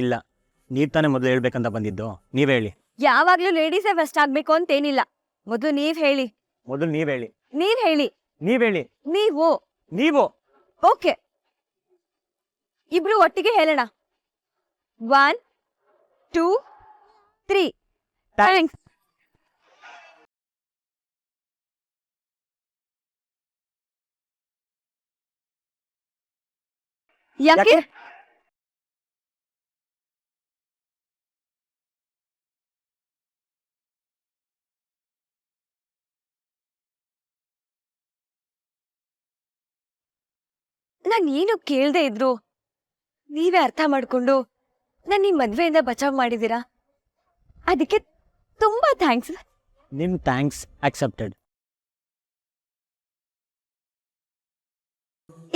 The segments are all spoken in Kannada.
ಇಲ್ಲ, ನೀವ್ ತಾನೇ ಮೊದಲು ಹೇಳ್ಬೇಕಂತ ಬಂದಿದ್ದು, ನೀವ್ ಹೇಳಿ. ಯಾವಾಗ್ಲೂ ಲೇಡೀಸೇ ಫಸ್ಟ್ ಆಗ್ಬೇಕು ಅಂತೇನಿಲ್ಲ. ಮೊದಲು ನೀವ್ ಹೇಳಿ. ಮೊದಲು ನೀವ್ ಹೇಳಿ. ನೀವ್ ಹೇಳಿ. ನೀವ್ ಹೇಳಿ. ನೀವು. ನೀವು. ಓಕೆ, ಇಬ್ರು ಒಟ್ಟಿಗೆ ಹೇಳೋಣ. 1 2 3. ಥ್ಯಾಂಕ್ಸ್. ಯಾಕೆ? ನಾನು ಏನು ಕೇಳ್ದೆ ಇದ್ರು ನೀವೇ ಅರ್ಥ ಮಾಡ್ಕೊಂಡು ನನ್ನ ಈ ಮದ್ವೆಯಿಂದ ಬಚಾವ್ ಮಾಡಿದೀರಾ. ಅದಕ್ಕೆ ತುಂಬಾ ಥ್ಯಾಂಕ್ಸ್. ನಿಮ್ ಥ್ಯಾಂಕ್ಸ್ ಅಕ್ಸೆಪ್ಟೆಡ್.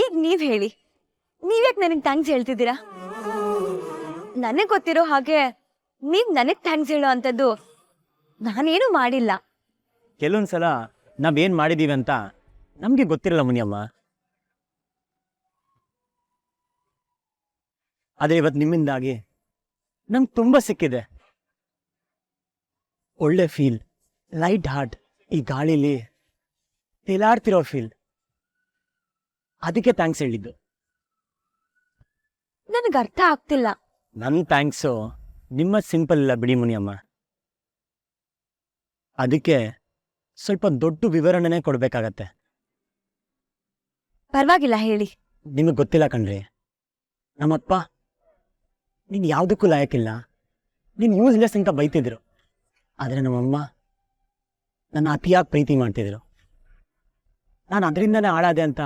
ಈಗ ನೀವ್ ಹೇಳಿ, ನೀವ್ಯಾಕೆ ನನಗೆ ಥ್ಯಾಂಕ್ಸ್ ಹೇಳ್ತಿದ್ದೀರಾ? ನನಗೆ ಗೊತ್ತಿರೋ ಹಾಗೆ ನೀವ್ ನನಗ್ ಥ್ಯಾಂಕ್ಸ್ ಹೇಳೋ ಅಂತದ್ದು ನಾನೇನು ಮಾಡಿಲ್ಲ. ಕೆಲವೊಂದ್ಸಲ ನಾವೇನ್ ಮಾಡಿದೀವಿ ಅಂತ ನಮ್ಗೆ ಗೊತ್ತಿರಲ್ಲ ಮುನಿಯಮ್ಮ. ಆದ್ರೆ ಇವತ್ತು ನಿಮ್ಮಿಂದಾಗಿ ನಮ್ಗೆ ತುಂಬಾ ಸಿಕ್ಕಿದೆ. ಒಳ್ಳೆ ಫೀಲ್, ಲೈಟ್ ಹಾರ್ಟ್, ಈ ಗಾಳಿಲಿ ತೇಲಾಡ್ತಿರೋ ಫೀಲ್. ಅದಕ್ಕೆ ಥ್ಯಾಂಕ್ಸ್ ಹೇಳಿದ್ದು. ನನಗೆ ಅರ್ಥ ಆಗ್ತಿಲ್ಲ. ನನ್ನ ಥ್ಯಾಂಕ್ಸು ನಿಮ್ಮ ಸಿಂಪಲ್ ಇಲ್ಲ ಬಿಡಿ ಮುನಿಯಮ್ಮ. ಅದಕ್ಕೆ ಸ್ವಲ್ಪ ದೊಡ್ಡ ವಿವರಣೆನೇ ಕೊಡ್ಬೇಕಾಗತ್ತೆ. ಪರವಾಗಿಲ್ಲ, ಹೇಳಿ. ನಿಮಗೆ ಗೊತ್ತಿಲ್ಲ ಕಣ್ರಿ, ನಮ್ಮಪ್ಪ ನೀನು ಯಾವುದಕ್ಕೂ ಲಾಯಕ್ಕಿಲ್ಲ, ನೀನು ಯೂಸ್ಲೆಸ್ ಅಂತ ಬೈತಿದ್ರು. ಆದರೆ ನಮ್ಮಮ್ಮ ನನ್ನ ಅತಿಯಾಗಿ ಪ್ರೀತಿ ಮಾಡ್ತಿದ್ರು. ನಾನು ಅದರಿಂದನೇ ಹಾಳಾದೆ ಅಂತ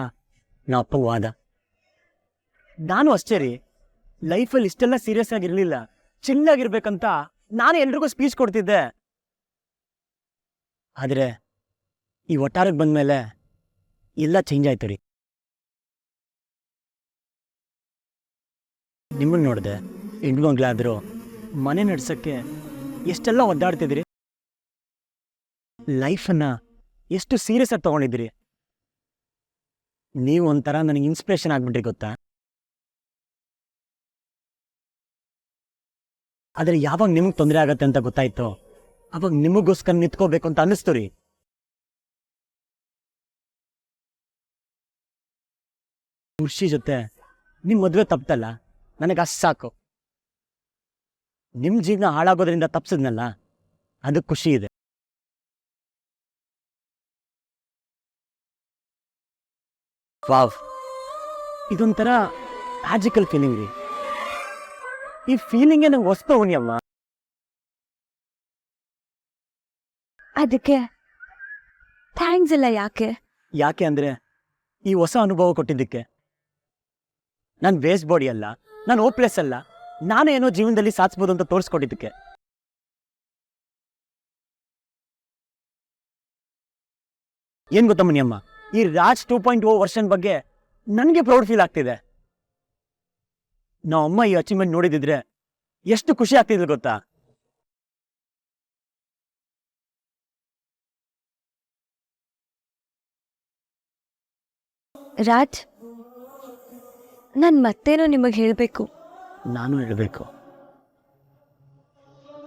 ನಮ್ಮ ಅಪ್ಪಗೆ ವಾದ. ನಾನು ಅಷ್ಟೇ ರೀ, ಲೈಫಲ್ಲಿ ಇಷ್ಟೆಲ್ಲ ಸೀರಿಯಸ್ ಆಗಿರಲಿಲ್ಲ, ಚಿಲ್ಲಾಗಿರ್ಬೇಕಂತ ನಾನು ಎಲ್ರಿಗೂ ಸ್ಪೀಚ್ ಕೊಡ್ತಿದ್ದೆ. ಆದರೆ ಈ ಒಟ್ಟಾರಕ್ಕೆ ಬಂದಮೇಲೆ ಎಲ್ಲ ಚೇಂಜ್ ಆಯ್ತು ರೀ. ನಿಮ್ಮನ್ನು ನೋಡಿದೆ, ಹೆಣ್ಮಗ್ಳಾದರೂ ಮನೆ ನಡ್ಸೋಕ್ಕೆ ಎಷ್ಟೆಲ್ಲ ಒದ್ದಾಡ್ತಿದ್ರಿ, ಲೈಫನ್ನು ಎಷ್ಟು ಸೀರಿಯಸ್ ಆಗಿ ತೊಗೊಂಡಿದ್ದೀರಿ. ನೀವು ಒಂಥರ ನನಗೆ ಇನ್ಸ್ಪಿರೇಷನ್ ಆಗ್ಬಿಟ್ರಿ ಗೊತ್ತಾ. ಆದರೆ ಯಾವಾಗ ನಿಮಗೆ ತೊಂದರೆ ಆಗತ್ತೆ ಅಂತ ಗೊತ್ತಾಯ್ತೋ ಅವಾಗ ನಿಮಗೋಸ್ಕರ ನಿಂತ್ಕೋಬೇಕು ಅಂತ ಅನ್ನಿಸ್ತು ರೀ. ಖುಷಿ ಜೊತೆ ನಿಮ್ಮ ಮದುವೆ ತಪ್ಪಲ್ಲ, ನನಗೆ ಅಷ್ಟು ಸಾಕು. ನಿಮ್ಮ ಜೀವನ ಹಾಳಾಗೋದ್ರಿಂದ ತಪ್ಪಿಸಿದ್ನಲ್ಲ, ಅದಕ್ಕೆ ಖುಷಿ ಇದೆ. ವಾವ್, ಇದೊಂಥರ ಮ್ಯಾಜಿಕಲ್ ಫೀಲಿಂಗ್ ರೀ. ಈ ಫೀಲಿಂಗೇ ನಂಗೆ ಹೊಸ್ತು ಹುಣಿಯಮ್ಮ. ಅದಕ್ಕೆ ಥ್ಯಾಂಕ್ಸ್ ಇಲ್ಲ. ಯಾಕೆ? ಯಾಕೆ ಅಂದರೆ ಈ ಹೊಸ ಅನುಭವ ಕೊಟ್ಟಿದ್ದಕ್ಕೆ. ನಾನು ವೇಸ್ಟ್ ಬಾಡಿ ಅಲ್ಲ, ನಾನು ಹೋಪ್ಲೆಸ್ ಅಲ್ಲ, ನಾನೇನೋ ಜೀವನದಲ್ಲಿ ಸಾಧಿಸ್ಬೋದು ಅಂತ ತೋರಿಸ್ಕೊಟ್ಟಿದ್ದಕ್ಕೆ. ಏನ್ ಗೊತ್ತಾ ಮುನಿಯಮ್ಮ, ಈ ರಾಜ್ 2.0 ವರ್ಷನ್ ಬಗ್ಗೆ ನನಗೆ ಪ್ರೌಡ್ ಫೀಲ್ ಆಗ್ತಿದೆ. ನಾವಮ್ಮ ಈ ಅಚೀವ್ಮೆಂಟ್ ನೋಡಿದಿದ್ರೆ ಎಷ್ಟು ಖುಷಿ ಆಗ್ತಿದ್ರು ಗೊತ್ತಾ. ರಾಜ್, ನಾನು ಮತ್ತೇನೋ ನಿಮಗೆ ಹೇಳಬೇಕು. ನಾನು ಹೇಳಬೇಕು.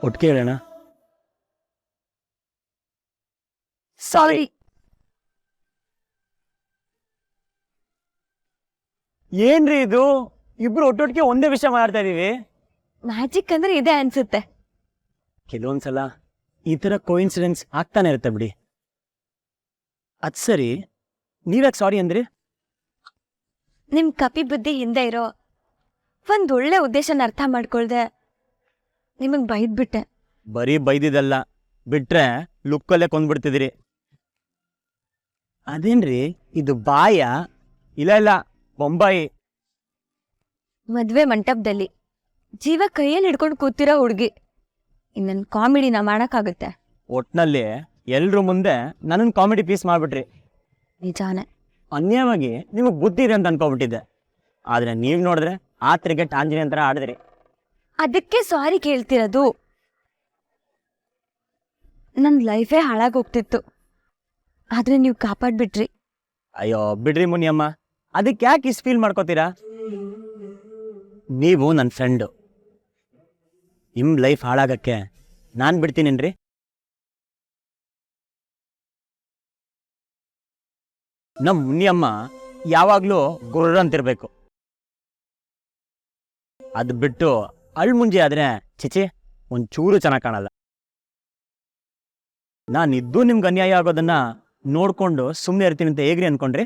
ಒಟ್ಟಿಗೆ ಹೇಳೋಣ. ಸಾರಿ. ಏನ್ರಿ ಇದು, ಇಬ್ರು ಒಟ್ಟೊಟ್ಟಿಗೆ ಒಂದೇ ವಿಷಯ ಮಾತಾಡ್ತಾ ಇದೀವಿ. ಮ್ಯಾಜಿಕ್ ಅಂದ್ರೆ ಇದೆ ಅನ್ಸುತ್ತೆ. ಕೆಲವೊಂದ್ಸಲ ಈ ಥರ ಕೋಇನ್ಸಿಡೆನ್ಸ್ ಆಗ್ತಾನೆ ಇರುತ್ತೆ ಬಿಡಿ. ಅದ್ ಸರಿ, ನೀವ್ಯಾಕೆ ಸಾರಿ ಅಂದ್ರಿ? ನಿಮ್ ಕಪಿ ಬುದ್ಧಿ ಹಿಂದೆ ಇರೋ ಒಂದ್ ಒಳ್ಳೆ ಉದ್ದೇಶನ ಅರ್ಥ ಮಾಡ್ಕೊಳ್ದೆ ನಿಮಗ್ ಬೈದ್ಬಿಟ್ಟೆ. ಬರೀ ಬೈದಿದ್ದಲ್ಲ, ಬಿಟ್ರೆ ಲುಕ್ಕಲ್ಲೇ ಕೊಂದ್ಬಿಡ್ತಿದಿರಿ. ಅದೇನ್ರಿ ಇದು, ಬಾಯ? ಇಲ್ಲ, ಬೊಂಬಾಯಿ. ಮದ್ವೆ ಮಂಟಪದಲ್ಲಿ ಜೀವ ಕೈಯಲ್ಲಿ ಹಿಡ್ಕೊಂಡು ಕೂತಿರೋ ಹುಡುಗಿ ಇನ್ನೊಂದು ಕಾಮಿಡಿನ ಮಾಡಕ್ಕಾಗುತ್ತೆ? ಒಟ್ನಲ್ಲಿ ಎಲ್ರ ಮುಂದೆ ನನ್ನನ್ನು ಕಾಮಿಡಿ ಪೀಸ್ ಮಾಡ್ಬಿಟ್ರಿ. ನಿಜಾನೇ. ಅನ್ಯವಾಗಿ ನಿಮಗೆ ಬುದ್ಧಿ ಇದೆ ಅಂತ ಅನ್ಕೊಬಿಟ್ಟಿದ್ದೆ. ಆದ್ರೆ ನೀವ್ ನೋಡಿದ್ರೆ ಆತ್ರಿಗೆ ಆಂಜನೇಯನ್ ಥರ ಆಡಿದ್ರಿ. ಅದಕ್ಕೆ ಸಾರಿ ಕೇಳ್ತಿರೋದು. ನನ್ನ ಲೈಫೇ ಹಾಳಾಗೋಗ್ತಿತ್ತು, ಆದ್ರೆ ನೀವು ಕಾಪಾಡ್ಬಿಟ್ರಿ. ಅಯ್ಯೋ ಬಿಡ್ರಿ ಮುನಿಯಮ್ಮ, ಅದಕ್ಕೆ ಯಾಕೆ ಇಷ್ಟು ಫೀಲ್ ಮಾಡ್ಕೋತೀರಾ? ನೀವು ನನ್ನ ಫ್ರೆಂಡು, ನಿಮ್ಮ ಲೈಫ್ ಹಾಳಾಗಕ್ಕೆ ನಾನು ಬಿಡ್ತೀನೇನ್ರಿ? ನಮ್ಮ ಮುನಿಯಮ್ಮ ಯಾವಾಗಲೂ ಗುರ್ರ ಅಂತಿರ್ಬೇಕು. ಅದು ಬಿಟ್ಟು ಅಳ್ಮುಂಜಿ ಆದರೆ ಚಿಚಿ ಒಂಚೂರು ಚೆನ್ನಾಗಿ ಕಾಣಲ್ಲ. ನಾನಿದ್ದು ನಿಮ್ಗೆ ಅನ್ಯಾಯ ಆಗೋದನ್ನ ನೋಡ್ಕೊಂಡು ಸುಮ್ಮನೆ ಇರ್ತೀನಿ ಅಂತ ಹೇಗ್ರಿ ಅನ್ಕೊಂಡ್ರಿ?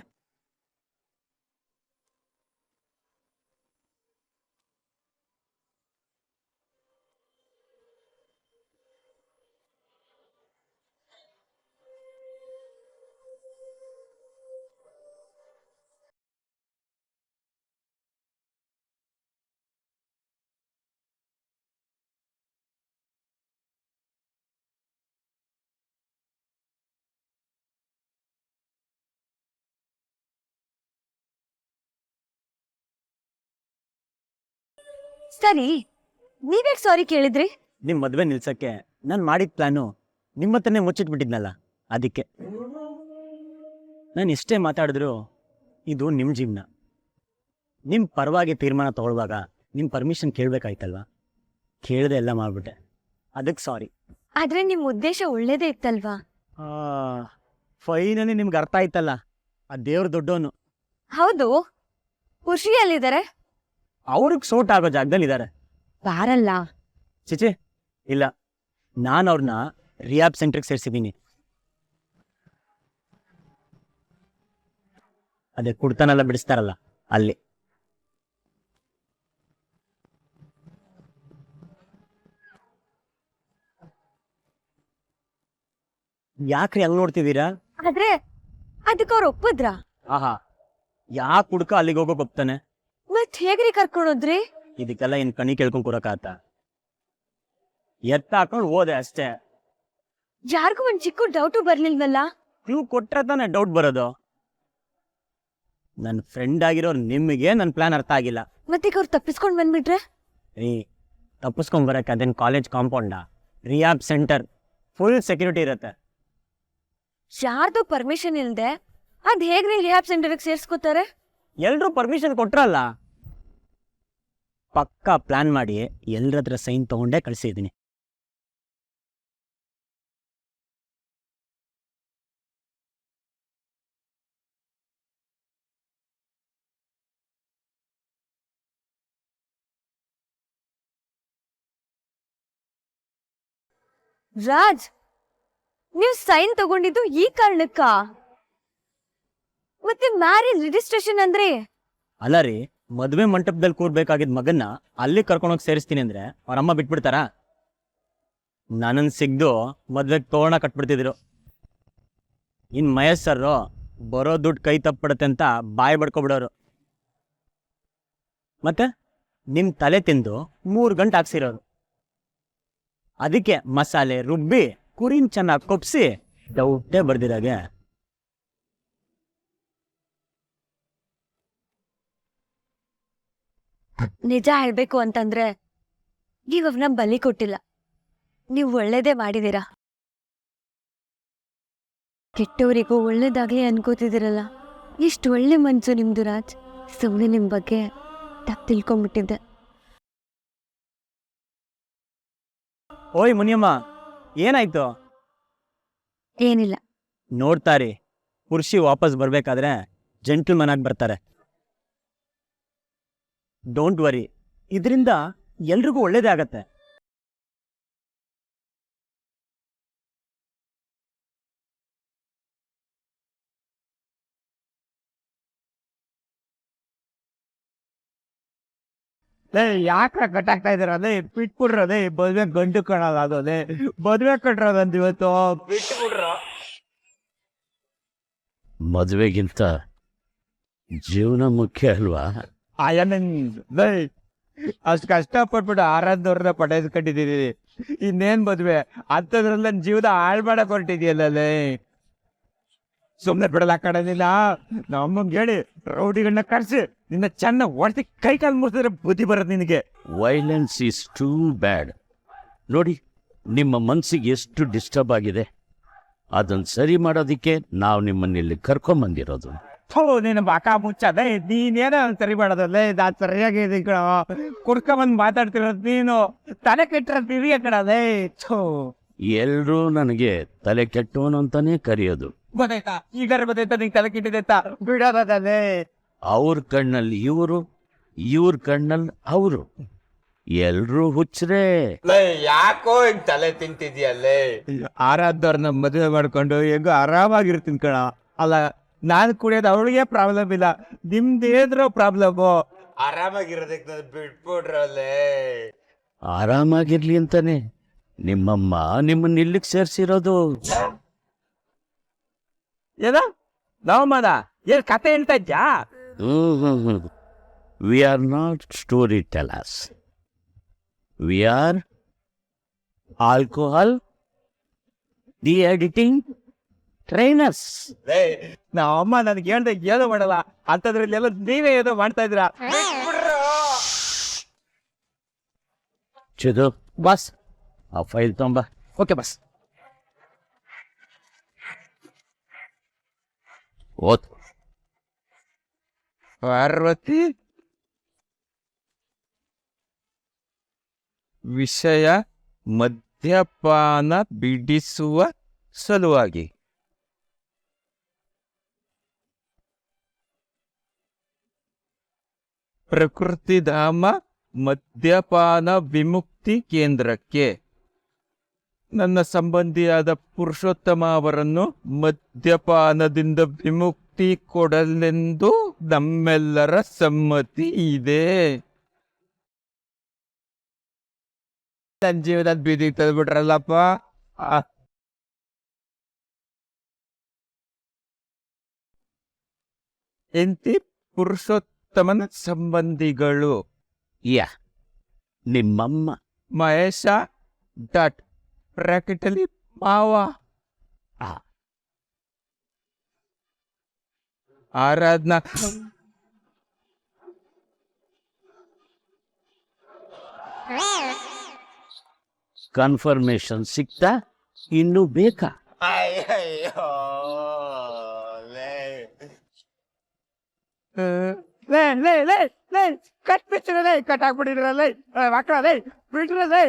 ಸರಿ, ನೀವ್ಯಾಕೆ ಸಾರಿ ಕೇಳಿದ್ರಿ? ನಿಮ್ಮ ಮದುವೆ ನಿಲ್ಸಕ್ಕೆ ನಾನು ಮಾಡಿದ ಪ್ಲಾನು ನಿಮ್ಮ ಹತ್ರನೇ ಮುಚ್ಚಿಟ್ಬಿಟ್ಟಿದ್ನಲ್ಲ, ಅದಕ್ಕೆ. ನಾನು ಎಷ್ಟೇ ಮಾತಾಡಿದ್ರು ಇದು ನಿಮ್ಮ ಜೀವನ. ನಿಮ್ಮ ಪರವಾಗಿ ತೀರ್ಮಾನ ತಗೊಳ್ಳುವಾಗ ನಿಮ್ಮ ಪರ್ಮಿಷನ್ ಕೇಳಬೇಕಾಯ್ತಲ್ವಾ? ಕೇಳದೆ ಎಲ್ಲ ಮಾಡಿಬಿಟ್ಟೆ, ಅದಕ್ಕೆ ಸಾರಿ. ಆದ್ರೆ ನಿಮ್ ಉದ್ದೇಶ ಒಳ್ಳೇದೇ ಇತ್ತಲ್ವಾ? ಫೈನಲಿ ನಿಮ್ಗೆ ಅರ್ಥ ಆಯ್ತಲ್ಲ, ಆ ದೇವ್ರ ದೊಡ್ಡವನು. ಹೌದು, ಖುಷಿ ಎಲ್ಲಿದ್ದಾರೆ? ಅವ್ರಿಗೆ ಸೋಟ್ ಆಗೋ ಜಾಗದಲ್ಲಿ ಇದ್ದಾರೆ. ಬಾರಲ್ಲ. ಚಿಚಿ ಇಲ್ಲ, ನಾನು ಅವ್ರನ್ನ ರಿಯಾಬ್ ಸೆಂಟ್ರಿಗೆ ಸೇರಿಸಿದ್ದೀನಿ. ಅದೇ ಕುಡ್ತಾನೆಲ್ಲ ಬಿಡಿಸ್ತಾರಲ್ಲ ಅಲ್ಲಿ. ಯಾಕ್ರಿ ಹಂಗ್ ನೋಡ್ತಿದ್ದೀರಾ? ಆದ್ರೆ ಅದಕ್ಕೆ ಅವ್ರು ಒಪ್ಪದ್ರಾ? ಆಹಾ, ಯಾಕೆ ಹುಡ್ಕ ಅಲ್ಲಿಗೆ ಹೋಗೋಕೆ ಒಪ್ತಾನೆ? ಮತ್ ಹೇಗ್ರಿ ಕರ್ಕೊಂಡೋದ್ರಿ? ಇದಕ್ಕೆಲ್ಲ ಇನ್ ಕಣಿ ಕೇಳ್ಕೊಂಡ್ ಕೂರಕಾತ? ಎತ್ತ ಹಾಕೊಂಡು ಹೋದೆ ಅಷ್ಟೇ. ಯಾರಿಗೂ ಒಂದ್ ಚಿಕ್ಕ ಡೌಟು ಬರ್ಲಿಲ್ವಲ್ಲ? ಕ್ಲೂ ಕೊಟ್ರೆ ತಾನೆ ಡೌಟ್ ಬರೋದು. ನನ್ನ ಫ್ರೆಂಡ್ ಆಗಿರೋ ನಿಮಗೆ ನನ್ನ ಪ್ಲಾನ್ ಅರ್ಥ ಆಗಿಲ್ಲ. ಮತ್ತೆ ಅವ್ರು ತಪ್ಪಿಸ್ಕೊಂಡ್ ಬಂದ್ಬಿಟ್ರೆ? ರೀ, ತಪ್ಪಿಸ್ಕೊಂಡ್ ಬರಕ್ಕೆ ಅದೇನು ಕಾಲೇಜ್ ಕಾಂಪೌಂಡಾ? ರಿಯಾಬ್ ಸೆಂಟರ್, ಫುಲ್ ಸೆಕ್ಯೂರಿಟಿ ಇರುತ್ತೆ. ಯಾರ್ದು ಪರ್ಮಿಷನ್ ಇಲ್ದೆ ಅದ್ ಹೇಗ್ರಿ ರಿಹಾಬ್ ಸೆಂಟರ್ಗೆ ಸೇರ್ಸ್ಕೊತಾರೆ? ಎಲ್ರೂ ಪರ್ಮಿಷನ್ ಕೊಟ್ರಲ್ಲ. ಪಕ್ಕಾ ಪ್ಲಾನ್ ಮಾಡಿ ಎಲ್ಲರ ಹತ್ರ ಸೈನ್ ತಗೊಂಡೇ ಕಳಿಸಿದ್ದೀನಿ. ರಾಜ್, ನೀವು ಸೈನ್ ತಗೊಂಡಿದ್ದು ಈ ಕಾರಣಕ್ಕ? ಮತ್ತೆ ಮ್ಯಾರೇಜ್ ರಿಜಿಸ್ಟ್ರೇಷನ್ ಅಂದ್ರೆ? ಅಲ್ಲ ರೀ, ಮದುವೆ ಮಂಟಪದಲ್ಲಿ ಕೂರ್ಬೇಕಾಗಿದ್ದ ಮಗನ್ನ ಅಲ್ಲಿ ಕರ್ಕೊಂಡೋಗಿ ಸೇರಿಸ್ತೀನಿ ಅಂದ್ರೆ ಅವ್ರಮ್ಮ ಬಿಟ್ಬಿಡ್ತಾರಾ? ನನ್ನನ್ನು ಸಿಗ್ದು ಮದ್ವೆಗೆ ತೋರಣ ಕಟ್ಬಿಡ್ತಿದ್ರು. ಇನ್ ಮಹೇಶ್ ಸರ್ರು ಬರೋ ದುಡ್ಡು ಕೈ ತಪ್ಪಿಡುತ್ತೆ ಅಂತ ಬಾಯಿ ಬಡ್ಕೊಬಿಡೋರು. ಮತ್ತೆ ನಿಮ್ ತಲೆ ತಿಂದು 3 ಗಂಟೆ ಹಾಕ್ಸಿರೋರು. ಅದಕ್ಕೆ ಮಸಾಲೆ ರುಬ್ಬಿ ಕುರಿನ್ ಚೆನ್ನಾಗಿ ಕೊಪ್ಸಿ ಡೌಟೇ ಬರ್ದಿರಾಗೆ. ನಿಜ ಹೇಳ್ಬೇಕು ಅಂತಂದ್ರೆ ನೀವ್ ಅವ್ರನ್ನ ಬಲಿ ಕೊಟ್ಟಿಲ್ಲ, ನೀವು ಒಳ್ಳೇದೇ ಮಾಡಿದೀರಾ. ಕೆಟ್ಟವರಿಗೂ ಒಳ್ಳೇದಾಗ್ಲಿ ಅನ್ಕೋತಿದಿರಲ್ಲ. ಎಷ್ಟು ಒಳ್ಳೆ ಮನ್ಸು ನಿಮ್ದು ರಾಜ್. ಸುಮ್ಮನೆ ನಿಮ್ ಬಗ್ಗೆ ತಪ್ಪು ತಿಳ್ಕೊಂಡ್ಬಿಟ್ಟಿದ್ದೆ. ಓಯ್ ಮುನಿಯಮ್ಮ, ಏನಾಯ್ತು? ಏನಿಲ್ಲ. ನೋಡ್ತಾರಿ, ಕುರ್ಷಿ ವಾಪಸ್ ಬರ್ಬೇಕಾದ್ರೆ ಜೆಂಟಲ್ಮನ್ ಆಗಿ ಬರ್ತಾರೆ. ಡೋಂಟ್ ವರಿ, ಇದರಿಂದ ಎಲ್ರಿಗೂ ಒಳ್ಳೇದೇ ಆಗತ್ತೆ. ಯಾಕ್ರ ಕಟ್ಟಾಗ್ತಾ ಇದಾರ? ಅದೇ ಬಿಟ್ಬಿಡ್ರದೇ, ಮದ್ವೆ ಗಂಡು ಕಾಣಲ್ಲ. ಅದೇ ಮದ್ವೆ ಕಟ್ರೋದಂತ ಇವತ್ತು ಬಿಟ್ಬಿಡ್ರ. ಮದುವೆಗಿಂತ ಜೀವನ ಮುಖ್ಯ ಅಲ್ವಾ? ಅಷ್ಟು ಕಷ್ಟಪಟ್ಬಿಟ್ಟು ಆರಾಧವ್ರನ್ನ ಪಡೆದ್ಕೊಂಡಿದ್ದೀರಿ. ಇನ್ನೇನ್ ಮದ್ವೆ ಅಂತದ್ರಲ್ಲಿ ನನ್ನ ಜೀವನ ಹಾಳು ಮಾಡಕ್ ಹೊರಟಿದ್ಯಲ್ಲೇ. ಸುಮ್ನೆ ಬಿಡಲ್ಲ ಕಡನಿಲ್ಲ. ನಮ್ಮಂಗೆ ಹೇಳಿ ರೌಡಿಗಳನ್ನ ಕರ್ಸಿ ನಿನ್ನ ಚೆನ್ನಾಗಿ ಹೊಡ್ತಿ ಕೈ ಕಾಲು ಮುರಿಸಿದ್ರೆ ಬುದ್ಧಿ ಬರೋದು ನಿನಗೆ. Violence is too bad. ನೋಡಿ, ನಿಮ್ಮ ಮನಸ್ಸಿಗೆ ಎಷ್ಟು ಡಿಸ್ಟರ್ಬ್ ಆಗಿದೆ. ಅದನ್ನು ಸರಿ ಮಾಡೋದಕ್ಕೆ ನಾವು ನಿಮ್ಮನ್ನಿಲ್ಲಿ ಕರ್ಕೊಂಬಂದಿರೋದು. ಥೋ ನೀನು ಬಾಕ ಮುಚ್ಚದೆ ನೀನೇನೋ ಸರಿ ಮಾಡೋದಲ್ಲೇ ನಾನು ಸರಿಯಾಗಿ ಇದೀನಿ ಕಣ ಕುಡ್ಕೊಂಬಂದು ಮಾತಾಡ್ತಿರೋದು ನೀನು ತಲೆ ಕೆಟ್ಟಿರೋದು ನಿನಗೆ ಕಣದೇ ಥೋ ಎಲ್ರೂ ನನಗೆ ತಲೆ ಕೆಟ್ಟವನು ಅಂತಾನೆ ಕರೆಯೋದು. ಗೊತ್ತಾಯ್ತಾ ಈಗಾರ ಗೊತ್ತಾಯ್ತಾ ನಿಂಗೆ ತಲೆ ಕೆಟ್ಟಿದೆತ್ತ ಬಿಡೋದಲ್ಲೇ ಅವ್ರ ಕಣ್ಣಲ್ಲಿ ಇವರು, ಇವ್ರ ಕಣ್ಣಲ್ಲಿ ಅವರು, ಎಲ್ರೂ ಹುಚ್ಚರೇ. ಯಾಕೋ ಹಿಂಗ್ ತಲೆ ತಿಂತಿದ್ಯಲ್ಲೇ ಆರಾಧವ್ರನ್ನ ಮದುವೆ ಮಾಡ್ಕೊಂಡು ಹೆಂಗೋ ಆರಾಮಾಗಿರ್ತೀನಿ ಕಣ. ಅಲ್ಲ ನಾನು ಕುಡಿಯೋದು ಅವಳಿಗೆ ಪ್ರಾಬ್ಲಮ್ ಇಲ್ಲ, ನಿಮ್ದೇದ್ರೋ ಪ್ರಾಬ್ಲಮ್ಮು. ಆರಾಮಾಗಿರೋದಕ್ಕೆ ಬಿಟ್ಬಿಡ್ರಲ್ಲೇ. ಆರಾಮಾಗಿರ್ಲಿ ಅಂತಾನೆ ನಿಮ್ಮಮ್ಮ ನಿಮ್ಮನ್ನ ಇಲ್ಲಿಗೆ ಸೇರ್ಸಿರೋದು. ಏನ ನವಮ್ಮನ ಏನ್ ಕತೆ ಹೇಳ್ತಾ ಇದ್ಯಾ? We are not storytellers, we are alcohol the editing trainers. ನಮ್ಮಮ್ಮ ನನಗೆ ಹೇಳ್ದೆ ಏನೋ ಮಾಡಲ್ಲ ಅಂತದ್ರಲ್ಲಿ ಎಲ್ಲ ನೀವೇ ಏನೋ ಮಾಡ್ತಾ ಇದ್ದೀರಾ. ಚಿದು ಬಸ್ ಆ ಫೈಲ್ ತೊಂಬ. ಓಕೆ ಬಸ್. ಓದ್. ಪಾರ್ವತಿ ವಿಷಯ ಮದ್ಯಪಾನ ಬಿಡಿಸುವ ಸಲುವಾಗಿ. ಪ್ರಕೃತಿಧಾಮ ಮದ್ಯಪಾನ ವಿಮುಕ್ತಿ ಕೇಂದ್ರಕ್ಕೆ ನನ್ನ ಸಂಬಂಧಿಯಾದ ಪುರುಷೋತ್ತಮ ಅವರನ್ನು ಮದ್ಯಪಾನದಿಂದ ವಿಮುಕ್ತಿ ಕೊಡಲೆಂದು ನಮ್ಮೆಲ್ಲರ ಸಮ್ಮತಿ ಇದೆ. ನನ್ನ ಜೀವನದ ಬೀದಿಗೆ ತಂದ್ಬಿಟ್ರಲ್ಲಪ್ಪ. ಎಂತಿ ಪುರುಷೋತ್ತಮನ ಸಂಬಂಧಿಗಳು ಯಾ ನಿಮ್ಮಮ್ಮ. ಮಹೇಶ ಡಾಟ್ ಬ್ರಾಕೆಟಲ್ಲಿ ಮಾವ. ಆರಾಧನಾ ಕನ್ಫರ್ಮೇಶನ್ ಸಿಕ್ತಾ? ಇನ್ನೂ ಬೇಕಾ? ಕಟ್ ಬಿಚ್ಚಿರಲೇ, ಕಟ್ ಹಾಕ್ಬಿಟ್ಟಿರಲೇ ಮಕ್ಕಳೇ, ಬಿಟ್ರಲೇ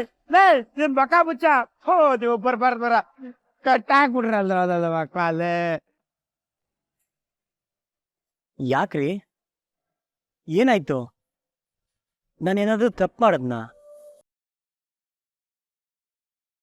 ನಿಮ್ ಬಕ ಮುಚ್ಚ. ಹೋ ನೀವು ಬರ್ಬಾರ್ದರ ಕಟ್ ಹಾಕ್ಬಿಟ್ರಲ್ಲ ಅದಲ್ಲ ಮಕ್ಕಳೇ. ಯಾಕ್ರಿ, ಏನಾಯ್ತು? ನಾನೇನಾದ್ರೂ ತಪ್ಪು ಮಾಡದ್ನಾ?